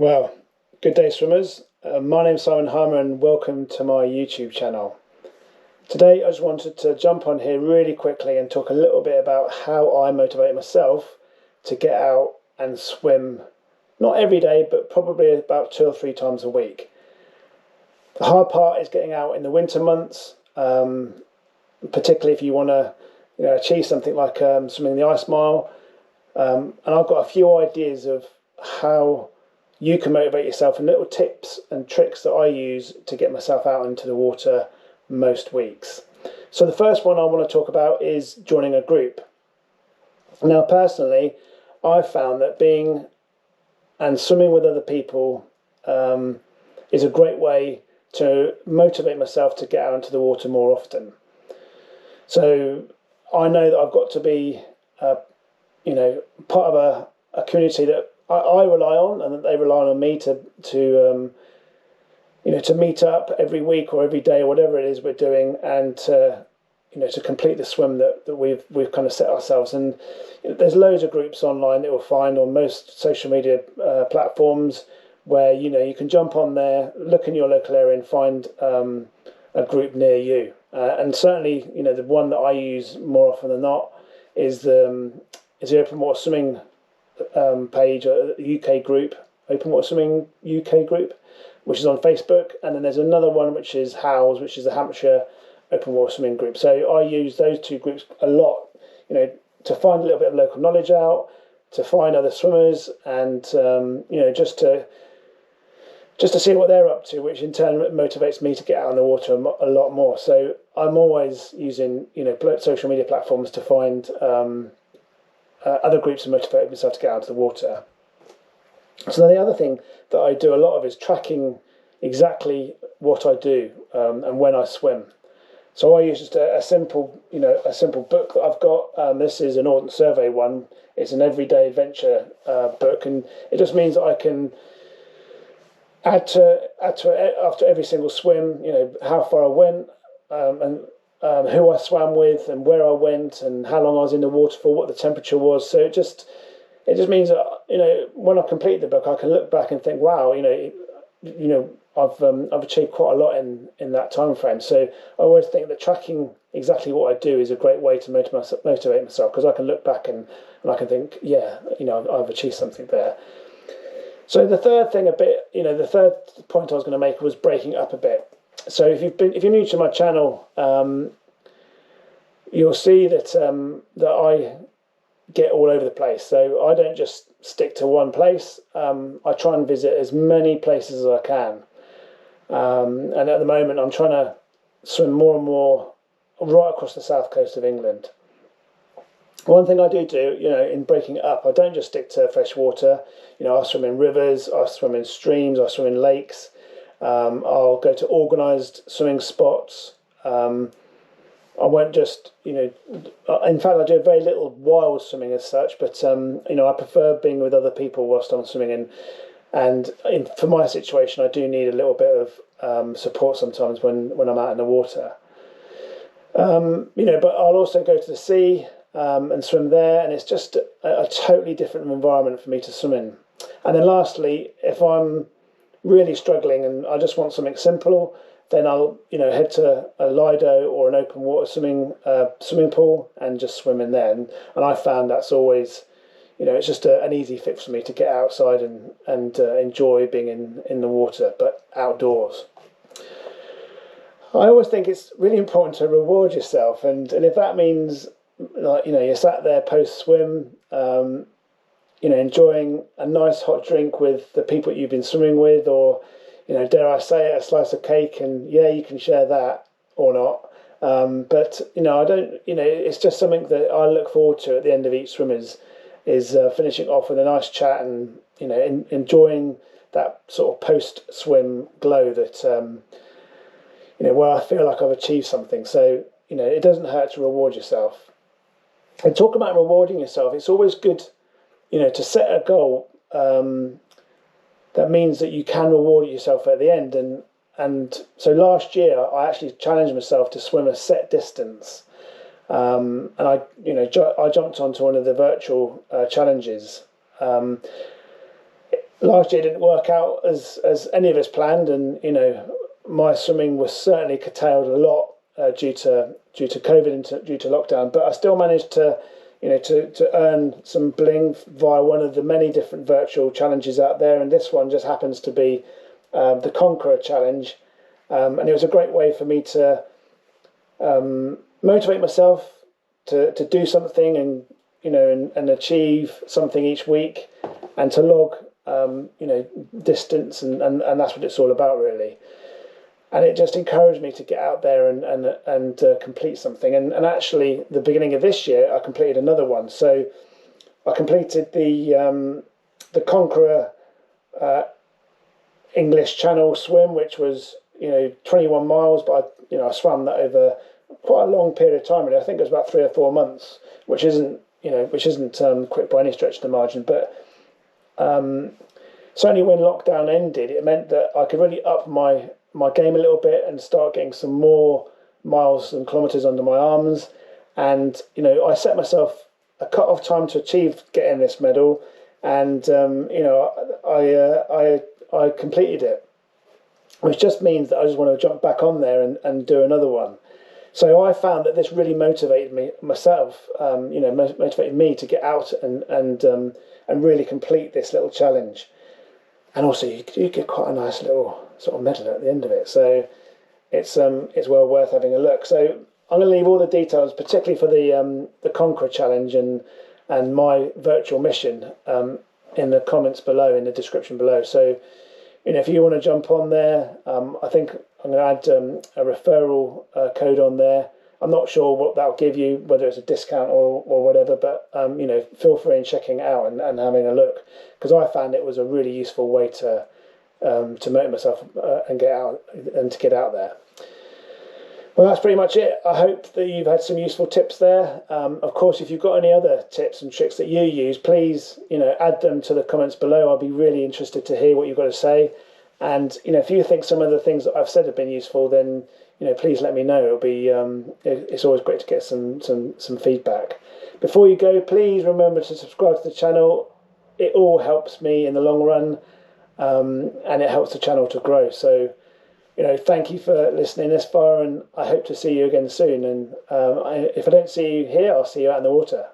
Well, good day, swimmers. My name's Simon Harmer, and welcome to my YouTube channel. Today, I just wanted to jump on here really quickly and talk a little bit about how I motivate myself to get out and swim, not every day, but probably about 2 or 3 times a week. The hard part is getting out in the winter months, particularly if you want to achieve something like swimming the ice mile. And I've got a few ideas of how you can motivate yourself and little tips and tricks that I use to get myself out into the water most weeks. So the first one I want to talk about is joining a group. Now, personally, I've found that being and swimming with other people is a great way to motivate myself to get out into the water more often. So I know that I've got to be, part of a community that I rely on, and that they rely on me to meet up every week or every day or whatever it is we're doing, and to complete the swim that we've kind of set ourselves. And there's loads of groups online that you'll find on most social media platforms where you can jump on there, look in your local area, and find a group near you. And certainly, the one that I use more often than not is the Open Water Swimming page, UK group, Open Water Swimming UK group, which is on Facebook. And then there's another one which is HOWS, which is the Hampshire Open Water Swimming group. So I use those two groups a lot, to find a little bit of local knowledge out, to find other swimmers, and just to see what they're up to, which in turn motivates me to get out in the water a lot more. So I'm always using social media platforms to find other groups and motivate myself to get out of the water. So the other thing that I do a lot of is tracking exactly what I do and when I swim. So I use just a simple book that I've got. This is an Ordnance Survey one. It's an everyday adventure book, and it just means that I can add to after every single swim, how far I went, and who I swam with, and where I went, and how long I was in the water for, what the temperature was. So it just means that when I complete the book, I can look back and think, wow, I've achieved quite a lot in that time frame. So I always think that tracking exactly what I do is a great way to motivate myself, because I can look back and I can think, yeah, I've achieved something there. So the third point I was going to make was breaking up a bit. So if you're new to my channel, you'll see that I get all over the place. So I don't just stick to one place. I try and visit as many places as I can. And at the moment, I'm trying to swim more and more right across the south coast of England. One thing I do, in breaking it up, I don't just stick to fresh water. I swim in rivers, I swim in streams, I swim in lakes. I'll go to organised swimming spots. I won't just, in fact, I do very little wild swimming as such, but, I prefer being with other people whilst I'm swimming. And for my situation, I do need a little bit of support sometimes when I'm out in the water. But I'll also go to the sea and swim there, and it's just a totally different environment for me to swim in. And then lastly, if I'm really struggling and I just want something simple, then I'll head to a Lido or an open water swimming pool and just swim in there. And I found that's always, it's just an easy fix for me to get outside and enjoy being in the water, but outdoors. I always think it's really important to reward yourself, and if that means you're sat there post swim, enjoying a nice hot drink with the people you've been swimming with, or dare I say it, a slice of cake, and yeah, you can share that or not. But I don't. It's just something that I look forward to at the end of each swim is finishing off with a nice chat and enjoying that sort of post swim glow that where I feel like I've achieved something. So it doesn't hurt to reward yourself. And talk about rewarding yourself. It's always good, to set a goal that means that you can reward yourself at the end. And so last year I actually challenged myself to swim a set distance, and I jumped onto one of the virtual challenges. last year didn't work out as any of us planned, and my swimming was certainly curtailed a lot due to COVID and due to lockdown. But I still managed to to earn some bling via one of the many different virtual challenges out there, and this one just happens to be the Conqueror Challenge, and it was a great way for me to motivate myself to do something and and achieve something each week, and to log distance, and that's what it's all about really. And it just encouraged me to get out there and complete something. And actually, the beginning of this year, I completed another one. So I completed the Conqueror English Channel swim, which was 21 miles, but I swam that over quite a long period of time. Really, I think it was about 3 or 4 months, which isn't quick by any stretch of the margin, but certainly when lockdown ended, it meant that I could really up my game a little bit and start getting some more miles and kilometres under my arms. And I set myself a cut-off time to achieve getting this medal, and I completed it, which just means that I just want to jump back on there and do another one. So I found that this really motivated me myself, motivated me to get out and really complete this little challenge. And also, you get quite a nice little sort of medal at the end of it. So it's well worth having a look. So I'm going to leave all the details, particularly for the Conqueror Challenge and my virtual mission, in the comments below, in the description below. So if you want to jump on there, I think I'm going to add a referral code on there. I'm not sure what that'll give you, whether it's a discount or whatever, but feel free in checking it out and having a look, because I found it was a really useful way to motivate myself and get out and to get out there. Well, that's pretty much it. I hope that you've had some useful tips there. Of course, if you've got any other tips and tricks that you use, please add them to the comments below. I'll be really interested to hear what you've got to say. And if you think some of the things that I've said have been useful, then please let me know. It'll be it's always great to get some feedback. Before you go, please remember to subscribe to the channel. It all helps me in the long run, and it helps the channel to grow. So thank you for listening this far, and I hope to see you again soon. And if I don't see you here, I'll see you out in the water.